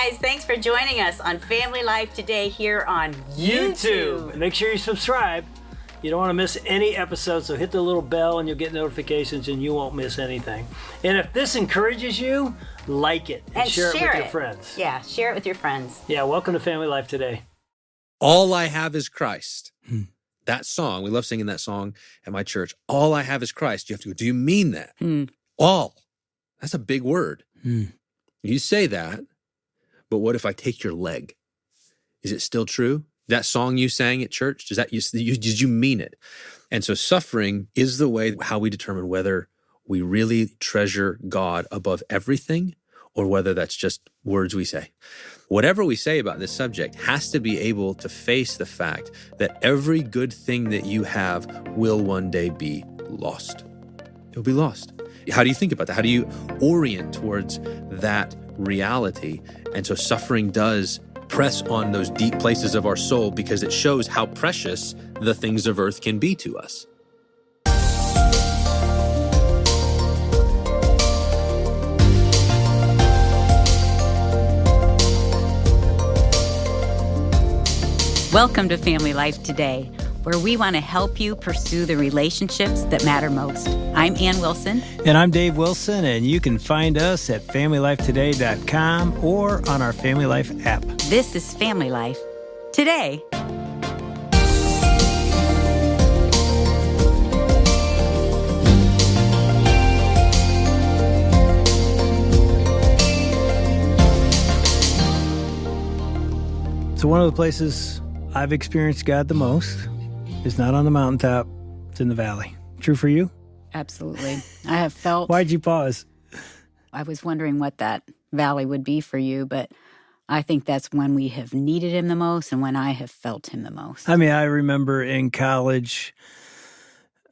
guys, thanks for joining us on Family Life Today here on YouTube. Make sure you subscribe. You don't want to miss any episodes, so hit the little bell and you'll get notifications and you won't miss anything. And if this encourages you, like it and share it with your friends. Yeah, share it with your friends. Yeah, welcome to Family Life Today. All I have is Christ. That song, we love singing that song at my church. All I have is Christ. You have to go, do you mean that? All. That's a big word. You say that, but what if I take your leg? Is it still true? That song you sang at church, did you mean it? And so suffering is the way how we determine whether we really treasure God above everything or whether that's just words we say. Whatever we say about this subject has to be able to face the fact that every good thing that you have will one day be lost. It'll be lost. How do you think about that? How do you orient towards that reality? And so suffering does press on those deep places of our soul because it shows how precious the things of earth can be to us. Welcome to Family Life Today, where we want to help you pursue the relationships that matter most. I'm Ann Wilson. And I'm Dave Wilson, and you can find us at FamilyLifeToday.com or on our Family Life app. This is Family Life Today. So one of the places I've experienced God the most is not on the mountaintop, it's in the valley. True for you? Absolutely. I have felt... Why'd you pause? I was wondering what that valley would be for you, but I think that's when we have needed him the most and when I have felt him the most. I mean, I remember in college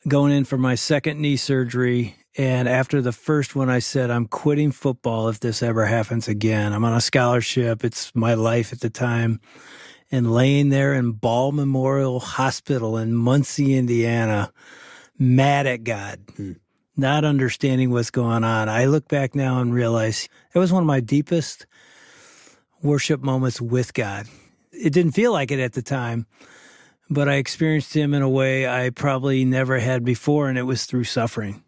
going in for my second knee surgery, and after the first one, I said, I'm quitting football if this ever happens again. I'm on a scholarship. It's my life at the time. And laying there in Ball Memorial Hospital in Muncie, Indiana, mad at God, not understanding what's going on. I look back now and realize it was one of my deepest worship moments with God. It didn't feel like it at the time, but I experienced him in a way I probably never had before, and it was through suffering.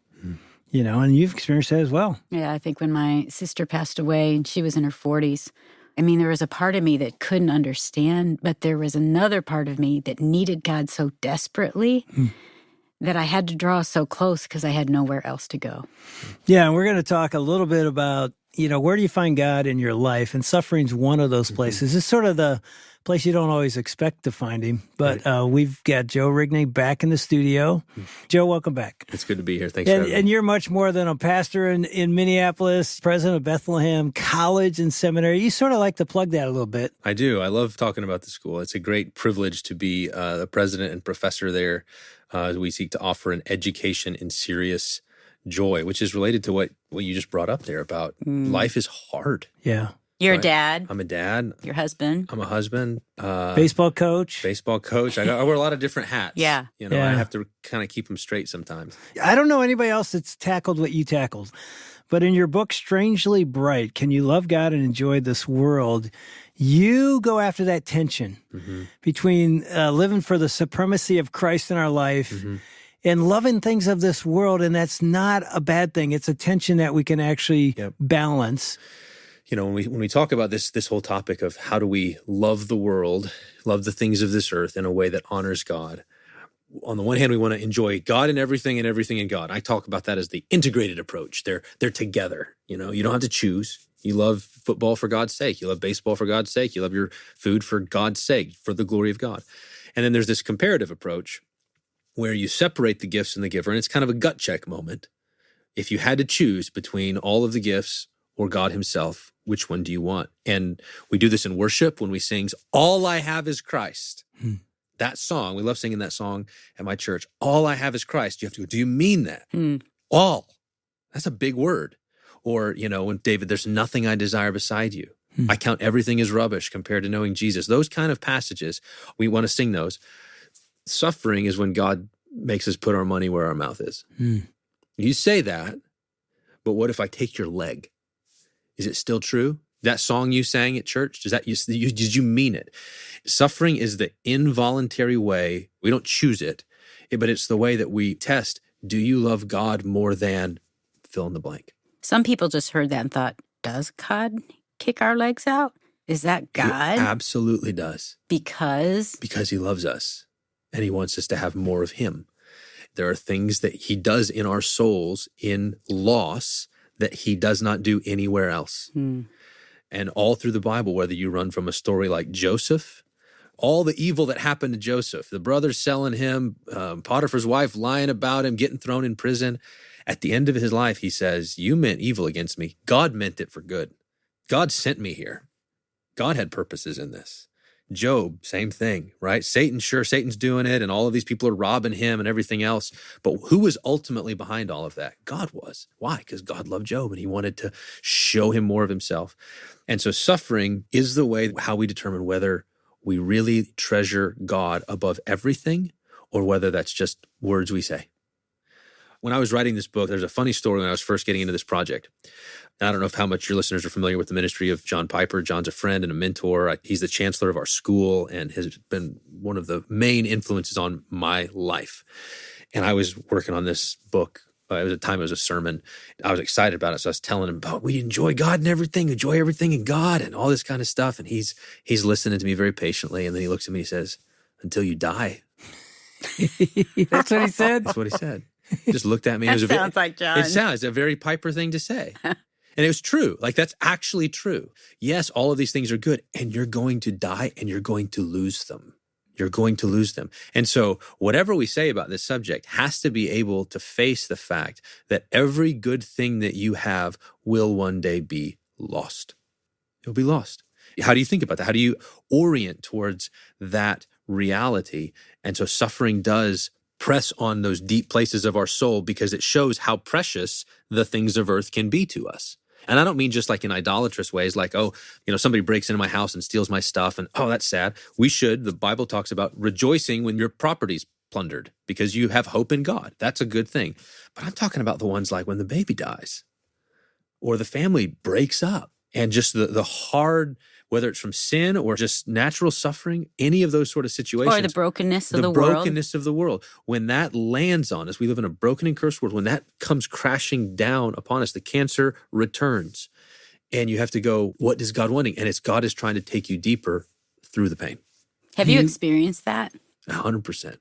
You know, and you've experienced that as well. Yeah, I think when my sister passed away and she was in her 40s, I mean, there was a part of me that couldn't understand, but there was another part of me that needed God so desperately that I had to draw so close because I had nowhere else to go. Yeah, and we're going to talk a little bit about, you know, where do you find God in your life? And suffering's one of those places. It's sort of the place you don't always expect to find him. But we've got Joe Rigney back in the studio. Joe, welcome back. It's good to be here. Thanks for having me. And you're much more than a pastor in Minneapolis, president of Bethlehem College and Seminary. You sort of like to plug that a little bit. I do. I love talking about the school. It's a great privilege to be the president and professor there as we seek to offer an education in serious joy, which is related to what you just brought up there about life is hard. Yeah. You're a dad. I'm a dad. Your husband. I'm a husband. Baseball coach. I wear a lot of different hats. Yeah. You know, I have to kind of keep them straight sometimes. I don't know anybody else that's tackled what you tackled. But in your book, Strangely Bright, Can You Love God and Enjoy This World? You go after that tension between living for the supremacy of Christ in our life and loving things of this world. And that's not a bad thing. It's a tension that we can actually balance. You know, when we talk about this whole topic of how do we love the world, love the things of this earth in a way that honors God. On the one hand, we want to enjoy God in everything and everything in God. I talk about that as the integrated approach. They're together. You know, you don't have to choose. You love football for God's sake. You love baseball for God's sake. You love your food for God's sake, for the glory of God. And then there's this comparative approach where you separate the gifts and the giver, and it's kind of a gut check moment. If you had to choose between all of the gifts or God himself, which one do you want? And we do this in worship when we sing, All I Have is Christ. That song, we love singing that song at my church. All I have is Christ. You have to go, do you mean that? All. That's a big word. Or, you know, when David, there's nothing I desire beside you. I count everything as rubbish compared to knowing Jesus. Those kind of passages, we want to sing those. Suffering is when God makes us put our money where our mouth is. You say that, but what if I take your leg? Is it still true? That song you sang at church, did you mean it? Suffering is the involuntary way. We don't choose it, but it's the way that we test, do you love God more than fill in the blank? Some people just heard that and thought, does God kick our legs out? Is that God? He absolutely does. Because he loves us and he wants us to have more of him. There are things that he does in our souls in loss that he does not do anywhere else. And all through the Bible, whether you run from a story like Joseph, all the evil that happened to Joseph, the brothers selling him, Potiphar's wife lying about him, getting thrown in prison. At the end of his life, he says, you meant evil against me. God meant it for good. God sent me here. God had purposes in this. Job, same thing, right? Satan's doing it, and all of these people are robbing him and everything else. But who was ultimately behind all of that? God was. Why? Because God loved Job, and he wanted to show him more of himself. And so suffering is the way how we determine whether we really treasure God above everything or whether that's just words we say. When I was writing this book, there's a funny story when I was first getting into this project. I don't know how much your listeners are familiar with the ministry of John Piper. John's a friend and a mentor. He's the chancellor of our school and has been one of the main influences on my life. And I was working on this book. It was a sermon. I was excited about it. So I was telling him about, we enjoy God and everything, enjoy everything in God and all this kind of stuff. And he's listening to me very patiently. And then he looks at me and he says, until you die. That's what he said? That's what he said. Just looked at me. That sounds like John. It sounds a very Piper thing to say. And it was true. Like, that's actually true. Yes, all of these things are good, and you're going to die, and you're going to lose them. You're going to lose them. And so whatever we say about this subject has to be able to face the fact that every good thing that you have will one day be lost. It'll be lost. How do you think about that? How do you orient towards that reality? And so suffering does press on those deep places of our soul because it shows how precious the things of earth can be to us. And I don't mean just like in idolatrous ways, like, somebody breaks into my house and steals my stuff and, that's sad. The Bible talks about rejoicing when your property's plundered because you have hope in God. That's a good thing. But I'm talking about the ones like when the baby dies or the family breaks up and just the hard, whether it's from sin or just natural suffering, any of those sort of situations. Or the brokenness of the world. The brokenness of the world. When that lands on us, we live in a broken and cursed world. When that comes crashing down upon us, the cancer returns. And you have to go, what is God wanting? And it's God is trying to take you deeper through the pain. Have you experienced that? 100%.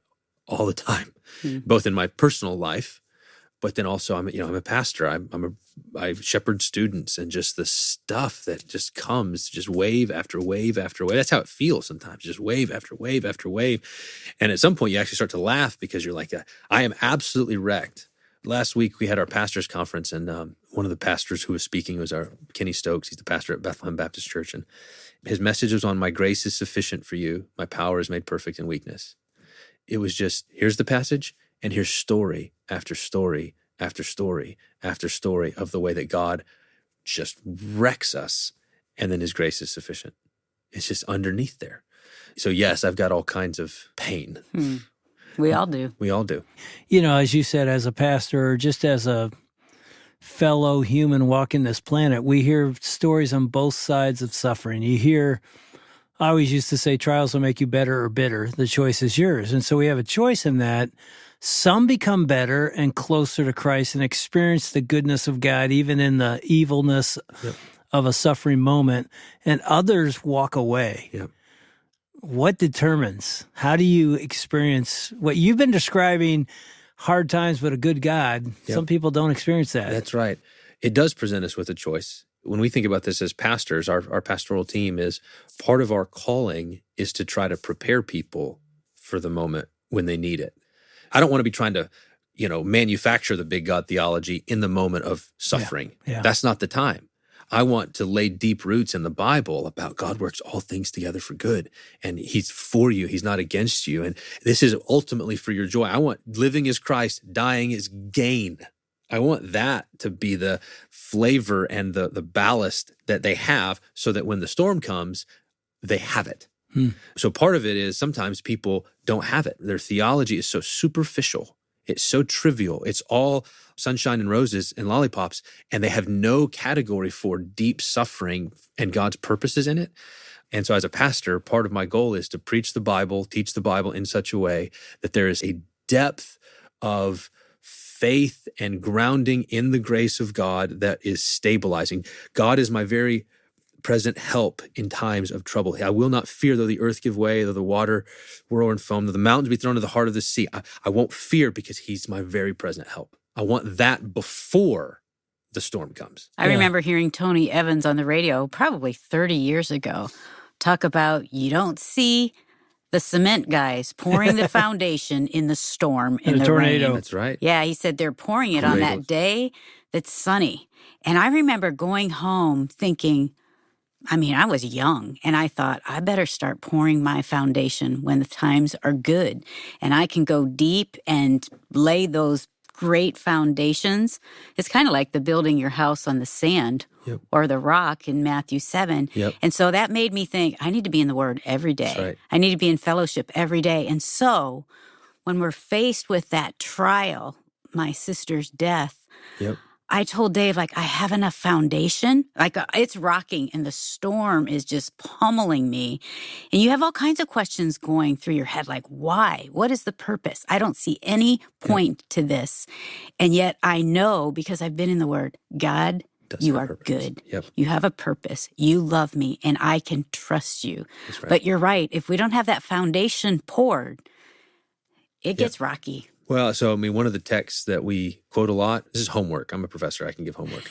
All the time. Both in my personal life, but then also I'm a pastor. I shepherd students, and just the stuff that just comes, just wave after wave after wave. That's how it feels sometimes, just wave after wave after wave. And at some point you actually start to laugh because you're like, I am absolutely wrecked. Last week we had our pastors conference, and one of the pastors who was speaking was our Kenny Stokes. He's the pastor at Bethlehem Baptist Church. And his message was on, my grace is sufficient for you. My power is made perfect in weakness. It was just, here's the passage, and here's story after story after story after story of the way that God just wrecks us, and then his grace is sufficient. It's just underneath there. So yes, I've got all kinds of pain. We all do. We all do. As you said, as a pastor, or just as a fellow human walking this planet, we hear stories on both sides of suffering. I always used to say, trials will make you better or bitter. The choice is yours. And so we have a choice in that. Some become better and closer to Christ and experience the goodness of God, even in the evilness of a suffering moment, and others walk away. Yep. What determines? How do you experience what you've been describing, hard times but a good God? Yep. Some people don't experience that. That's right. It does present us with a choice. When we think about this as pastors, our pastoral team is part of our calling is to try to prepare people for the moment when they need it. I don't want to be trying to, manufacture the big God theology in the moment of suffering. Yeah. That's not the time. I want to lay deep roots in the Bible about God works all things together for good, and he's for you. He's not against you. And this is ultimately for your joy. I want living is Christ, dying is gain. I want that to be the flavor and the ballast that they have so that when the storm comes, they have it. So part of it is sometimes people don't have it. Their theology is so superficial. It's so trivial. It's all sunshine and roses and lollipops, and they have no category for deep suffering and God's purposes in it. And so as a pastor, part of my goal is to preach the Bible, teach the Bible in such a way that there is a depth of faith and grounding in the grace of God that is stabilizing. God is my very present help in times of trouble. I will not fear though the earth give way, though the water roar and foam, though the mountains be thrown to the heart of the sea. I won't fear because he's my very present help. I want that before the storm comes. I remember hearing Tony Evans on the radio probably 30 years ago talk about you don't see the cement guys pouring the foundation in the storm, in the tornado. rain. That's right. Yeah, he said they're pouring it on that day that's sunny. And I remember going home thinking, I was young, and I thought, I better start pouring my foundation when the times are good. And I can go deep and lay those great foundations. It's kind of like the building your house on the sand or the rock in Matthew 7. And so that made me think, I need to be in the Word every day. That's right. I need to be in fellowship every day. And so when we're faced with that trial, my sister's death, I told Dave, I have enough foundation. It's rocking and the storm is just pummeling me. And you have all kinds of questions going through your head, like, why? What is the purpose? I don't see any point to this. And yet I know, because I've been in the Word, God, you are good. You have a purpose. You love me, and I can trust you. That's right. But you're right. If we don't have that foundation poured, it gets rocky. Well, so, one of the texts that we quote a lot, this is homework. I'm a professor. I can give homework.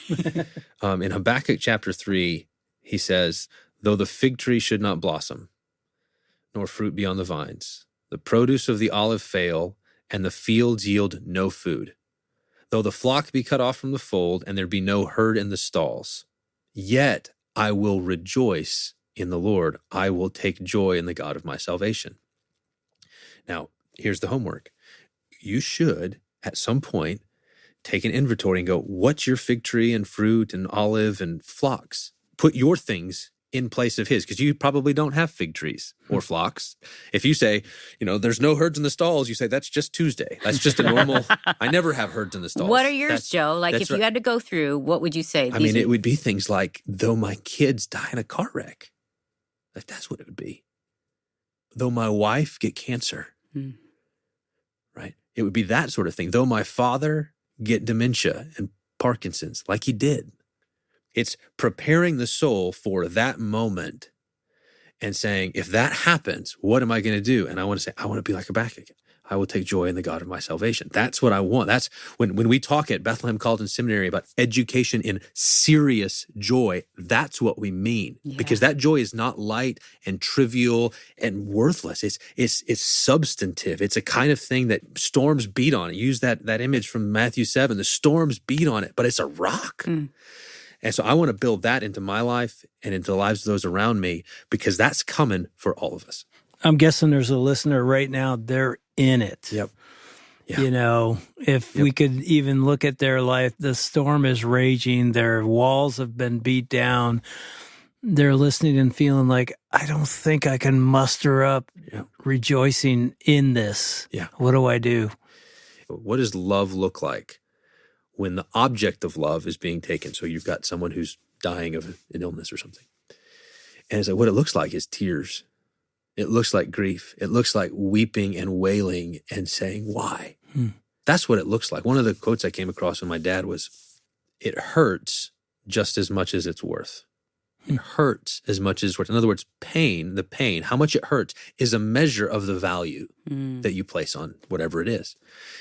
In Habakkuk chapter 3, he says, though the fig tree should not blossom, nor fruit be on the vines, the produce of the olive fail, and the fields yield no food, though the flock be cut off from the fold, and there be no herd in the stalls, yet I will rejoice in the Lord. I will take joy in the God of my salvation. Now, here's the homework. You should, at some point, take an inventory and go, what's your fig tree and fruit and olive and flocks? Put your things in place of his, because you probably don't have fig trees or flocks. If you say, there's no herds in the stalls, you say, that's just Tuesday. That's just a normal, I never have herds in the stalls. What are yours, Joe? If you had to go through, what would you say? It would be things like, though my kids die in a car wreck. That's what it would be. Though my wife get cancer. Right? It would be that sort of thing. Though my father get dementia and Parkinson's, like he did. It's preparing the soul for that moment and saying, if that happens, what am I going to do? And I want to say, I want to be like Habakkuk. I will take joy in the God of my salvation. That's what I want. That's when we talk at Bethlehem College and Seminary about education in serious joy, that's what we mean. Because that joy is not light and trivial and worthless. It's substantive. It's a kind of thing that storms beat on it. Use that image from Matthew 7. The storms beat on it, but it's a rock. And so I want to build that into my life and into the lives of those around me, because that's coming for all of us. I'm guessing there's a listener right now, they're in it. If we could even look at their life, the storm is raging, their walls have been beat down. They're listening and feeling like, I don't think I can muster up rejoicing in this. What do I do? What does love look like when the object of love is being taken? So you've got someone who's dying of an illness or something. And it's like, what it looks like is tears. It looks like grief. It looks like weeping and wailing and saying, why? That's what it looks like. One of the quotes I came across from my dad was, it hurts just as much as it's worth. It hurts as much as it's worth. In other words, the pain, how much it hurts is a measure of the value that you place on whatever it is.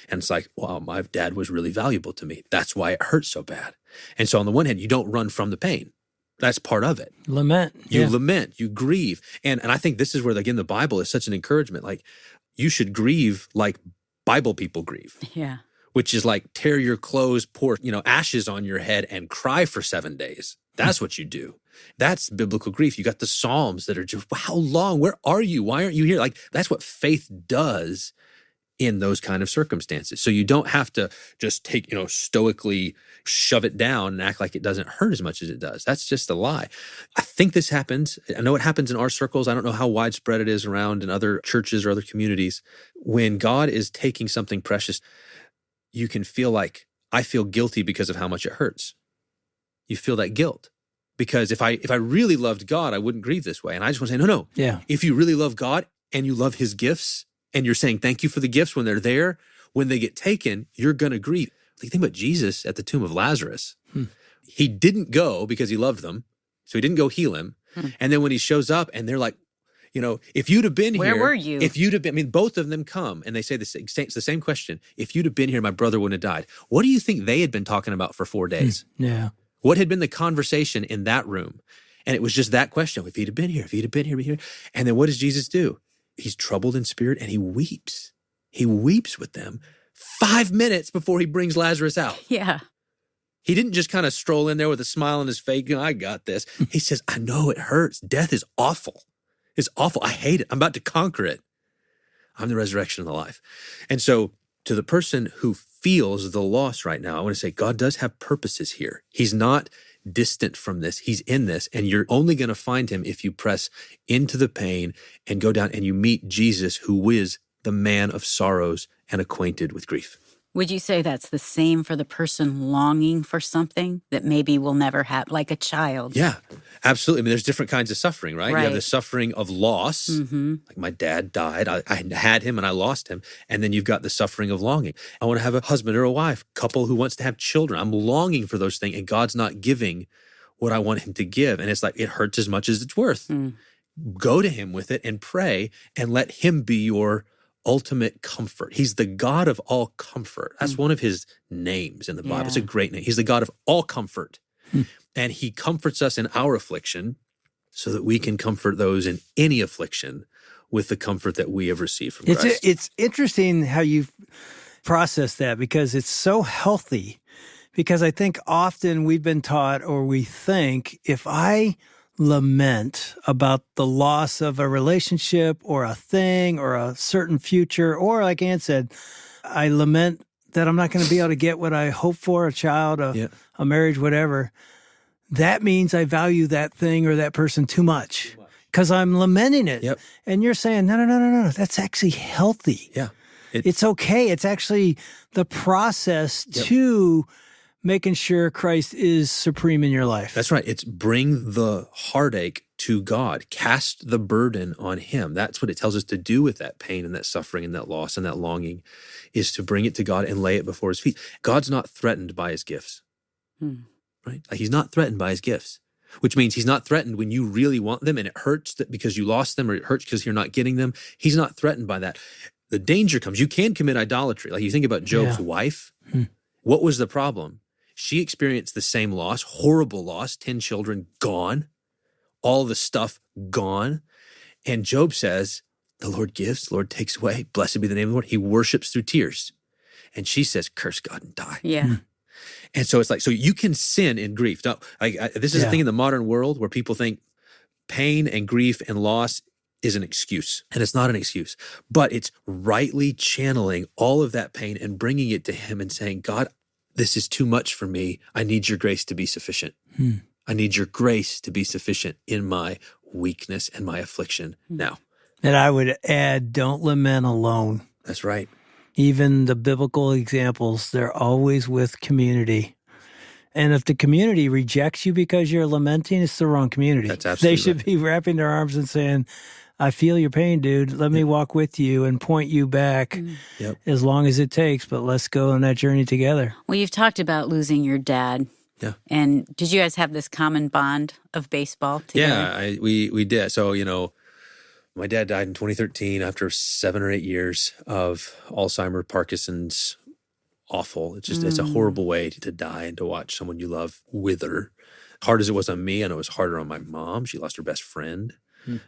And it's like, wow, my dad was really valuable to me. That's why it hurts so bad. And so on the one hand, you don't run from the pain. That's part of it. Lament. You lament, you grieve. And I think this is where, again, the Bible is such an encouragement. Like, you should grieve like Bible people grieve. Which is like, tear your clothes, pour, ashes on your head and cry for 7 days. That's what you do. That's biblical grief. You got the Psalms that are just, how long? Where are you? Why aren't you here? Like, that's what faith does in those kind of circumstances. So you don't have to just take, stoically shove it down and act like it doesn't hurt as much as it does. That's just a lie. I think this happens. I know it happens in our circles. I don't know how widespread it is around in other churches or other communities. When God is taking something precious, you can feel like, I feel guilty because of how much it hurts. You feel that guilt. Because if I really loved God, I wouldn't grieve this way. And I just want to say, no. Yeah. If you really love God and you love his gifts and you're saying thank you for the gifts when they're there, when they get taken, you're going to grieve. Think about Jesus at the tomb of Lazarus. He didn't go because he loved them. So he didn't go heal him. And then when he shows up and they're like, if you'd have been here. Where were you? If you'd have been, both of them come and they say it's the same question. If you'd have been here, my brother wouldn't have died. What do you think they had been talking about for 4 days? Yeah. What had been the conversation in that room? And it was just that question. If he'd have been here, if he'd have been here. And then what does Jesus do? He's troubled in spirit and he weeps. He weeps with them 5 minutes before he brings Lazarus out. Yeah. He didn't just kind of stroll in there with a smile on his face. I got this. He says, I know it hurts. Death is awful. It's awful. I hate it. I'm about to conquer it. I'm the resurrection and the life. And so to the person who feels the loss right now, I want to say God does have purposes here. He's not distant from this. He's in this. And you're only going to find him if you press into the pain and go down and you meet Jesus, who is the man of sorrows and acquainted with grief. Would you say that's the same for the person longing for something that maybe will never happen, like a child? Yeah, absolutely. I mean, there's different kinds of suffering, right? You have Right. the suffering of loss. Like my dad died. I had him and I lost him. And then you've got the suffering of longing. I want to have a husband or a wife, couple who wants to have children. I'm longing for those things and God's not giving what I want him to give. And it's like, it hurts as much as it's worth. Go to him with it and pray and let him be your ultimate comfort. He's the God of all comfort. That's one of his names in the Bible. Yeah. It's a great name. He's the God of all comfort. And he comforts us in our affliction so that we can comfort those in any affliction with the comfort that we have received from Christ. It's interesting how you process that because it's so healthy. Because I think often we've been taught or we think if I lament about the loss of a relationship or a thing or a certain future, or like Ann said, I lament that I'm not going to be able to get what I hope for, a child, a marriage, whatever. That means I value that thing or that person too much because I'm lamenting it. Yep. And you're saying, no. That's actually healthy. Yeah. It's okay. It's actually the process to making sure Christ is supreme in your life. That's right. It's bring the heartache to God. Cast the burden on him. That's what it tells us to do with that pain and that suffering and that loss and that longing, is to bring it to God and lay it before his feet. God's not threatened by his gifts, right? Like he's not threatened by his gifts, which means he's not threatened when you really want them and it hurts that because you lost them or it hurts because you're not getting them. He's not threatened by that. The danger comes. You can commit idolatry. Like you think about Job's wife. What was the problem? She experienced the same loss, horrible loss, 10 children gone, all the stuff gone. And Job says, the Lord gives, the Lord takes away. Blessed be the name of the Lord. He worships through tears. And she says, curse God and die. Yeah. And so it's like, so you can sin in grief. Now, this is a thing in the modern world where people think pain and grief and loss is an excuse. And it's not an excuse, but it's rightly channeling all of that pain and bringing it to him and saying, God, this is too much for me. I need your grace to be sufficient. I need your grace to be sufficient in my weakness and my affliction now. And I would add, don't lament alone. That's right. Even the biblical examples, they're always with community. And if the community rejects you because you're lamenting, it's the wrong community. That's absolutely They should be wrapping their arms and saying, I feel your pain, dude. Let me walk with you and point you back as long as it takes, but let's go on that journey together. Well, you've talked about losing your dad. Yeah. And did you guys have this common bond of baseball together? Yeah, we did. So, my dad died in 2013 after 7 or 8 years of Alzheimer's, Parkinson's. Awful. It's a horrible way to die and to watch someone you love wither. Hard as it was on me, I know it was harder on my mom. She lost her best friend.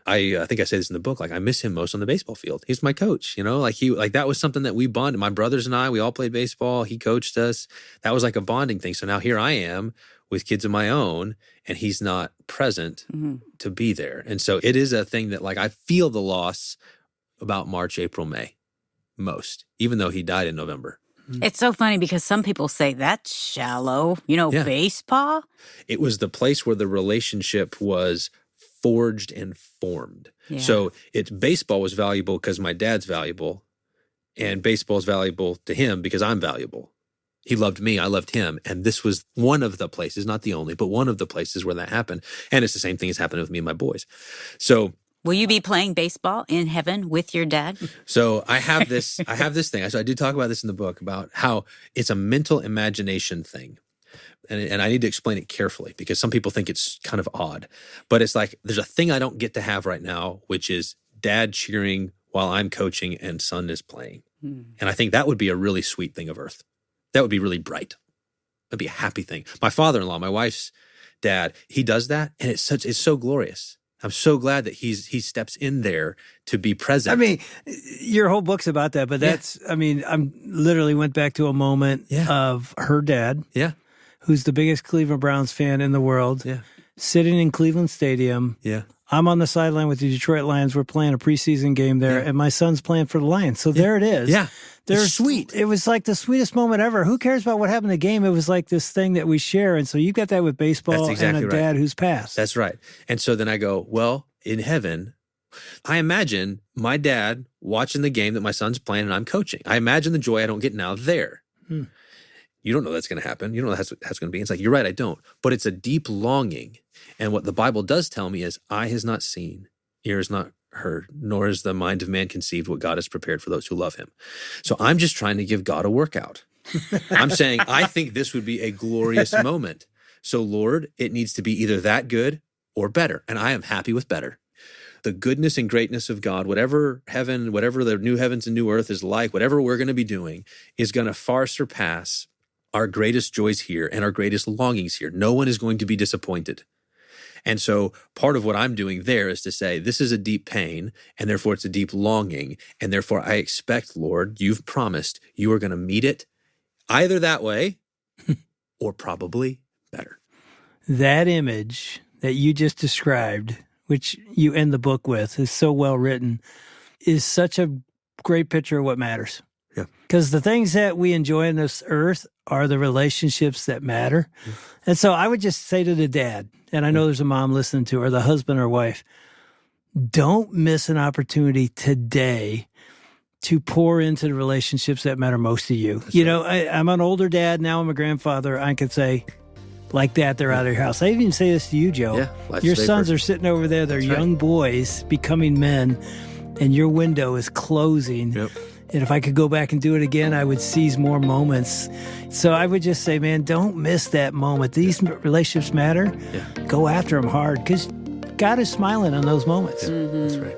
I think I say this in the book, like I miss him most on the baseball field. He's my coach, that was something that we bonded. My brothers and I, we all played baseball. He coached us. That was like a bonding thing. So now here I am with kids of my own and he's not present to be there. And so it is a thing that like I feel the loss about March, April, May most, even though he died in November. It's so funny because some people say that's shallow, baseball. It was the place where the relationship was forged and formed. Yeah. So baseball was valuable because my dad's valuable and baseball is valuable to him because I'm valuable. He loved me, I loved him. And this was one of the places, not the only, but one of the places where that happened. And it's the same thing that's happening with me and my boys. So will you be playing baseball in heaven with your dad? So I have this thing. So I do talk about this in the book about how it's a mental imagination thing. And I need to explain it carefully because some people think it's kind of odd. But it's like there's a thing I don't get to have right now, which is dad cheering while I'm coaching and son is playing. And I think that would be a really sweet thing of earth. That would be really bright. That'd be a happy thing. My father-in-law, my wife's dad, he does that, and it's so glorious. I'm so glad that he steps in there to be present. I mean, your whole book's about that, but that's, I mean, I'm literally went back to a moment of her dad, who's the biggest Cleveland Browns fan in the world, sitting in Cleveland Stadium. I'm on the sideline with the Detroit Lions. We're playing a preseason game there, and my son's playing for the Lions. So there it is. It's sweet. It was like the sweetest moment ever. Who cares about what happened in the game? It was like this thing that we share. And so you got that with baseball and a dad who's passed. That's right. And so then I go, well, in heaven, I imagine my dad watching the game that my son's playing and I'm coaching. I imagine the joy I don't get now there. You don't know that's going to happen. You don't know that's what that's going to be. It's like, you're right, I don't. But it's a deep longing. And what the Bible does tell me is, eye has not seen, ear has not heard, nor is the mind of man conceived what God has prepared for those who love him. So I'm just trying to give God a workout. I'm saying, I think this would be a glorious moment. So Lord, it needs to be either that good or better. And I am happy with better. The goodness and greatness of God, whatever heaven, whatever the new heavens and new earth is like, whatever we're going to be doing is going to far surpass our greatest joys here and our greatest longings here. No one is going to be disappointed. And so part of what I'm doing there is to say, this is a deep pain, and therefore it's a deep longing. And therefore I expect, Lord, you've promised you are going to meet it either that way or probably better. That image that you just described, which you end the book with, is so well written, is such a great picture of what matters. Because the things that we enjoy on this earth are the relationships that matter. And so I would just say to the dad, and I know there's a mom listening to her, the husband or wife, don't miss an opportunity today to pour into the relationships that matter most to you. That's I'm an older dad, now I'm a grandfather. I could say, like that, they're out of your house. I even say this to you, Joe. Your sons are sitting over there, they're young boys becoming men, and your window is closing. And if I could go back and do it again, I would seize more moments. So I would just say, man, don't miss that moment. These relationships matter. Go after them hard because God is smiling on those moments. That's right.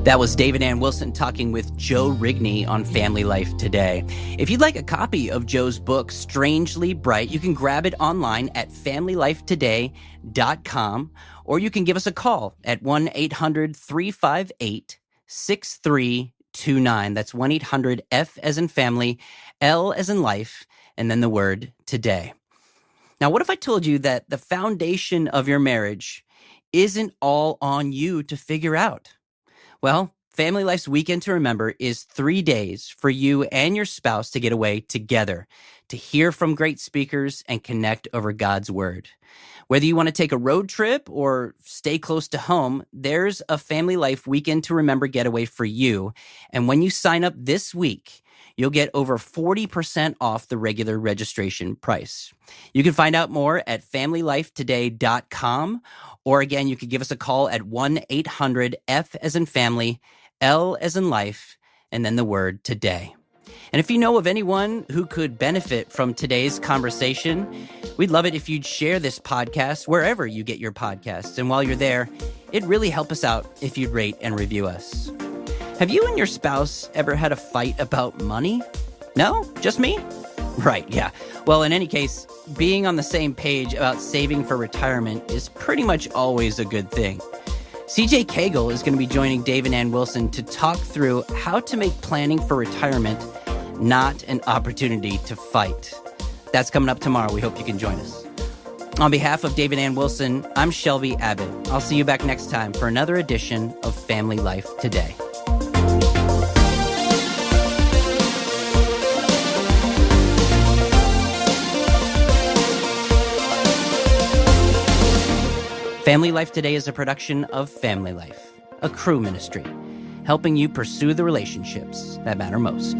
That was David Ann Wilson talking with Joe Rigney on Family Life Today. If you'd like a copy of Joe's book, Strangely Bright, you can grab it online at FamilyLifeToday.com, or you can give us a call at 1-800-358-6329. That's 1-800-F as in family, L as in life, and then the word today. Now, what if I told you that the foundation of your marriage isn't all on you to figure out? Well, Family Life's Weekend to Remember is 3 days for you and your spouse to get away together, to hear from great speakers and connect over God's Word. Whether you want to take a road trip or stay close to home, there's a Family Life Weekend to Remember getaway for you. And when you sign up this week, you'll get over 40% off the regular registration price. You can find out more at FamilyLifeToday.com, or again, you could give us a call at 1-800-F as in family, L as in life, and then the word today. And if you know of anyone who could benefit from today's conversation, we'd love it if you'd share this podcast wherever you get your podcasts. And while you're there, it'd really help us out if you'd rate and review us. Have you and your spouse ever had a fight about money? No? Just me? Right, yeah. Well, in any case, being on the same page about saving for retirement is pretty much always a good thing. CJ Cagle is going to be joining Dave and Ann Wilson to talk through how to make planning for retirement not an opportunity to fight. That's coming up tomorrow. We hope you can join us. On behalf of Dave and Ann Wilson, I'm Shelby Abbott. I'll see you back next time for another edition of Family Life Today. Family Life Today is a production of Family Life, a crew ministry, helping you pursue the relationships that matter most.